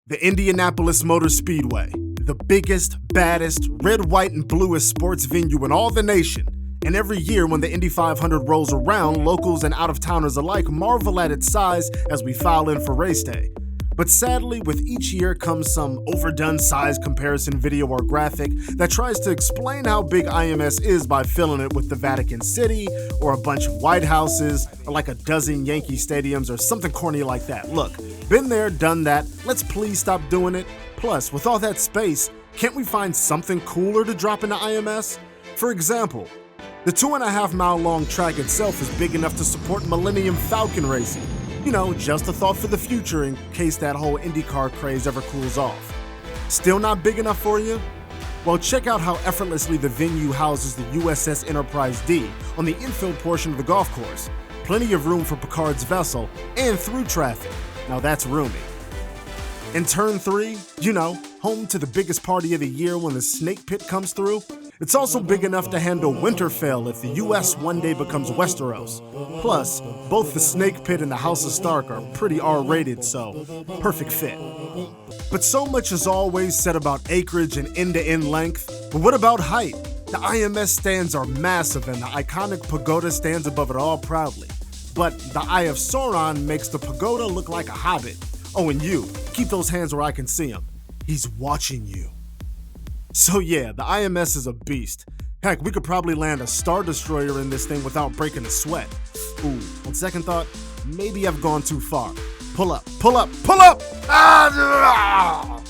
The Indianapolis Motor Speedway, the biggest, baddest, red, white, and bluest sports venue in all the nation. And every year when the Indy 500 rolls around, locals and out-of-towners alike marvel at its size as we file in for race day. But sadly, with each year comes some overdone size comparison video or graphic that tries to explain how big IMS is by filling it with the Vatican City, or a bunch of White Houses, or like a dozen Yankee stadiums, or something corny like that. Look, been there, done that, let's please stop doing it. Plus, with all that space, can't we find something cooler to drop into IMS? For example, the 2.5 mile long track itself is big enough to support Millennium Falcon racing. You know, just a thought for the future in case that whole IndyCar craze ever cools off. Still not big enough for you? Well, check out how effortlessly the venue houses the USS Enterprise D on the infield portion of the golf course. Plenty of room for Picard's vessel and through traffic. Now that's roomy. In turn 3, you know, home to the biggest party of the year when the Snake Pit comes through. It's also big enough to handle Winterfell if the US one day becomes Westeros. Plus, both the Snake Pit and the House of Stark are pretty R-rated, so perfect fit. But so much is always said about acreage and end-to-end length. But what about height? The IMS stands are massive and the iconic pagoda stands above it all proudly. But the Eye of Sauron makes the pagoda look like a hobbit. Oh, and you, keep those hands where I can see them. He's watching you. So yeah, the IMS is a beast. Heck, we could probably land a Star Destroyer in this thing without breaking a sweat. Ooh, on second thought, maybe I've gone too far. Pull up, pull up, pull up! Ah!